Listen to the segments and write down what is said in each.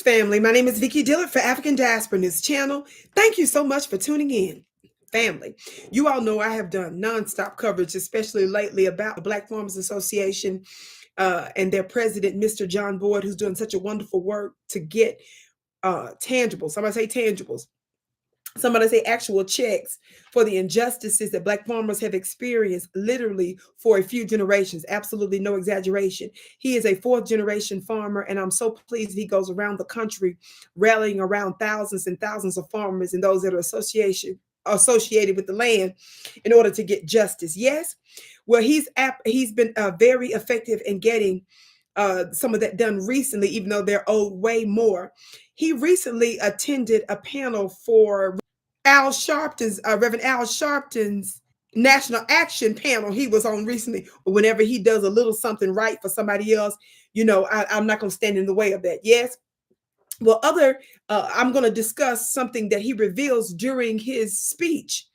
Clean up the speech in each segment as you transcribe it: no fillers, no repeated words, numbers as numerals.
family. My name is Vicki Dillard for African Diaspora News Channel. Thank you so much for tuning in. Family, you all know I have done nonstop coverage, especially lately, about the Black Farmers Association and their president, Mr. John Boyd, who's doing such a wonderful work to get tangibles. Somebody say tangibles. Somebody say actual checks for the injustices that Black farmers have experienced literally for a few generations. Absolutely no exaggeration. He is a fourth generation farmer, and I'm so pleased he goes around the country rallying around thousands and thousands of farmers and those that are associated with the land in order to get justice. Yes, well, he's been very effective in getting some of that done recently, even though they're owed way more. He recently attended a panel for Al Sharpton's, Reverend Al Sharpton's National Action panel he was on recently. Whenever he does a little something right for somebody else, I'm not going to stand in the way of that. Yes. Well, I'm going to discuss something that he reveals during his speech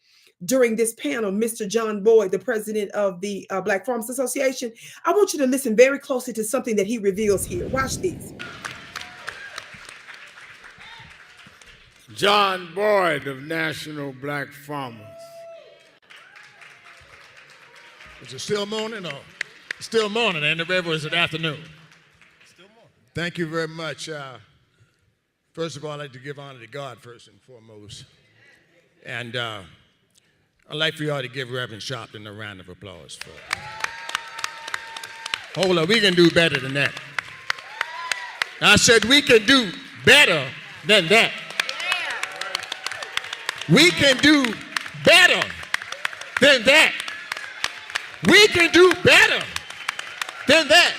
during this panel. Mr. John Boyd, the president of the Black Farmers Association. I want you to listen very closely to something that he reveals here. Watch this. John Boyd of National Black Farmers. Is it still morning or? Still morning, and the river is it afternoon? Still morning. Thank you very much. First of all, I'd like to give honor to God first and foremost. And I'd like for y'all to give Reverend Sharpton a round of applause for it. Hold on, we can do better than that. I said we can do better than that. We can do better than that. We can do better than that.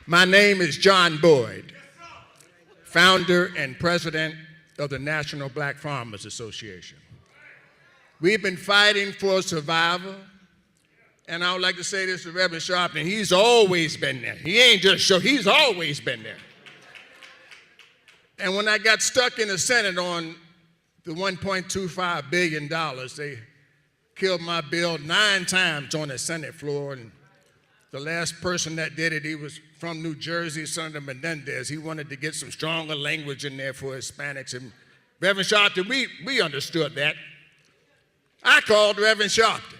My name is John Boyd, founder and president of the National Black Farmers Association. We've been fighting for survival. And I would like to say this to Reverend Sharpton. He's always been there. He ain't just show, he's always been there. And when I got stuck in the Senate on the $1.25 billion, they killed my bill 9 times on the Senate floor. And the last person that did it, he was from New Jersey, Senator Menendez. He wanted to get some stronger language in there for Hispanics. And Reverend Sharpton, we understood that. I called Reverend Sharpton.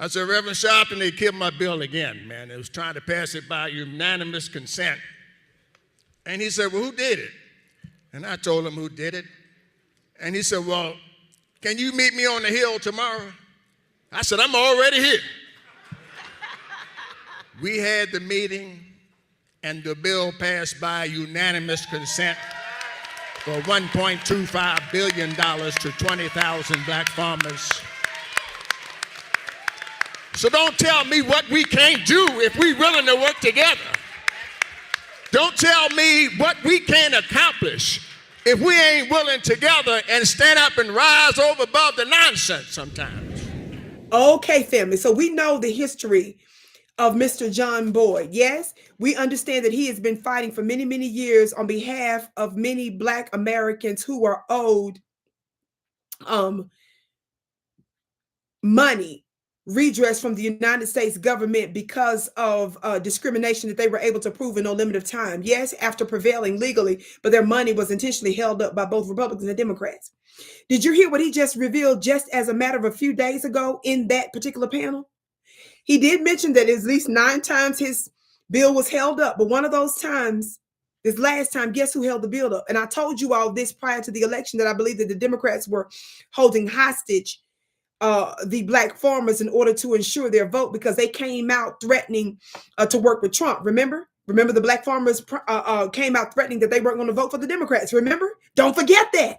I said, Reverend Sharpton, they killed my bill again, man. They was trying to pass it by unanimous consent. And he said, well, who did it? And I told him who did it. And he said, well, can you meet me on the Hill tomorrow? I said, I'm already here. We had the meeting, and the bill passed by unanimous consent for $1.25 billion to 20,000 black farmers. So don't tell me what we can't do if we're willing to work together. Don't tell me what we can't accomplish if we ain't willing together and stand up and rise over above the nonsense sometimes. Okay, family. So we know the history of Mr. John Boyd. Yes, we understand that he has been fighting for many, many years on behalf of many Black Americans who are owed money, redress from the United States government because of discrimination that they were able to prove in no limit of time. Yes, after prevailing legally, but their money was intentionally held up by both Republicans and Democrats. Did you hear what he just revealed just as a matter of a few days ago in that particular panel? He did mention that at least 9 times his bill was held up, but one of those times, this last time, guess who held the bill up? And I told you all this prior to the election that I believe that the Democrats were holding hostage the Black farmers in order to ensure their vote because they came out threatening to work with Trump. Remember the Black farmers came out threatening that they weren't going to vote for the Democrats. Remember? Don't forget that.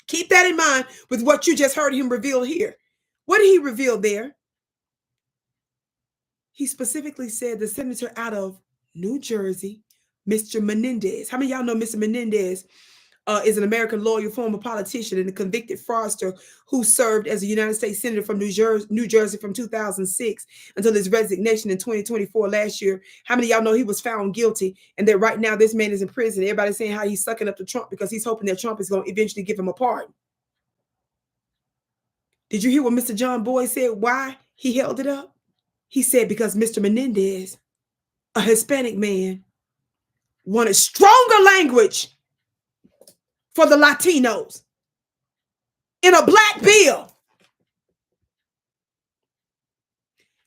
Keep that in mind with what you just heard him reveal here. What did he reveal there? He specifically said the senator out of New Jersey, Mr. Menendez. How many of y'all know Mr. Menendez is an American lawyer, former politician, and a convicted fraudster who served as a United States Senator from New Jersey from 2006 until his resignation in 2024 last year. How many of y'all know he was found guilty and that right now this man is in prison? Everybody's saying how he's sucking up to Trump because he's hoping that Trump is going to eventually give him a pardon. Did you hear what Mr. John Boyd said? Why he held it up? He said because Mr. Menendez, a Hispanic man, wanted stronger language for the Latinos in a black bill.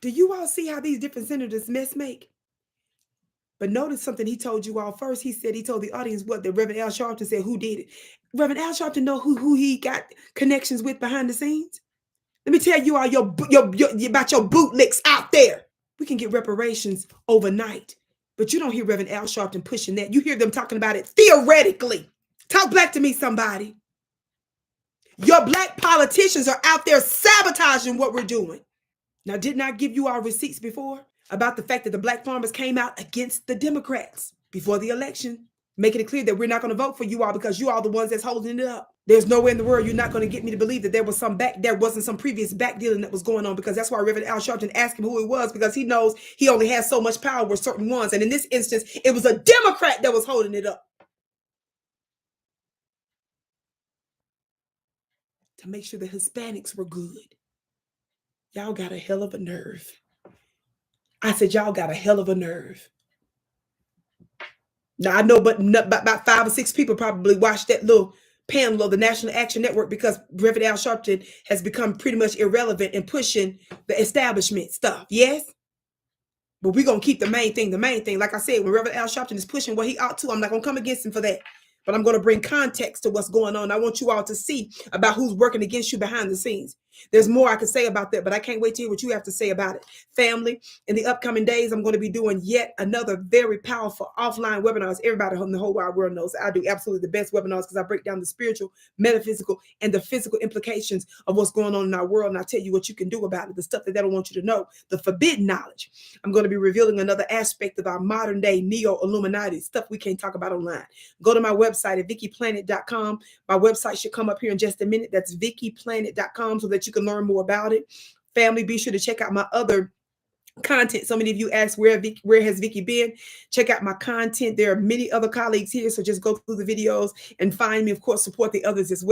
Do you all see how these different senators mess make? But notice something he told you all first. He told the audience what the Reverend Al Sharpton said, who did it. Reverend Al Sharpton know who he got connections with behind the scenes. Let me tell you all about your bootlicks out there. We can get reparations overnight, but you don't hear Reverend Al Sharpton pushing that. You hear them talking about it theoretically. Talk black to me, somebody. Your black politicians are out there sabotaging what we're doing. Now, didn't I give you our receipts before about the fact that the black farmers came out against the Democrats before the election, making it clear that we're not going to vote for you all because you all the ones that's holding it up? There's nowhere in the world you're not going to get me to believe that there wasn't some previous backdealing that was going on, because that's why Reverend Al Sharpton asked him who it was, because he knows he only has so much power with certain ones. And in this instance, it was a Democrat that was holding it up to make sure the Hispanics were good. Y'all got a hell of a nerve. I said, y'all got a hell of a nerve. Now, I know, but about 5 or 6 people probably watched that little panel of the National Action Network, because Reverend Al Sharpton has become pretty much irrelevant in pushing the establishment stuff. Yes? But we're going to keep the main thing. Like I said, when Reverend Al Sharpton is pushing what he ought to, I'm not going to come against him for that. But I'm going to bring context to what's going on. I want you all to see about who's working against you behind the scenes. There's more I could say about that, but I can't wait to hear what you have to say about it. Family, in the upcoming days, I'm going to be doing yet another very powerful offline webinars. Everybody in the whole wide world knows I do absolutely the best webinars, because I break down the spiritual, metaphysical, and the physical implications of what's going on in our world. And I tell you what you can do about it, the stuff that they don't want you to know, the forbidden knowledge. I'm going to be revealing another aspect of our modern day neo-Illuminati, stuff we can't talk about online. Go to my website at VickiPlanet.com. My website should come up here in just a minute. That's VickiPlanet.com, so that you can learn more about it. Family, be sure to check out my other content. So many of you asked, where has Vicki been? Check out my content. There are many other colleagues here, so just go through the videos and find me. Of course, support the others as well.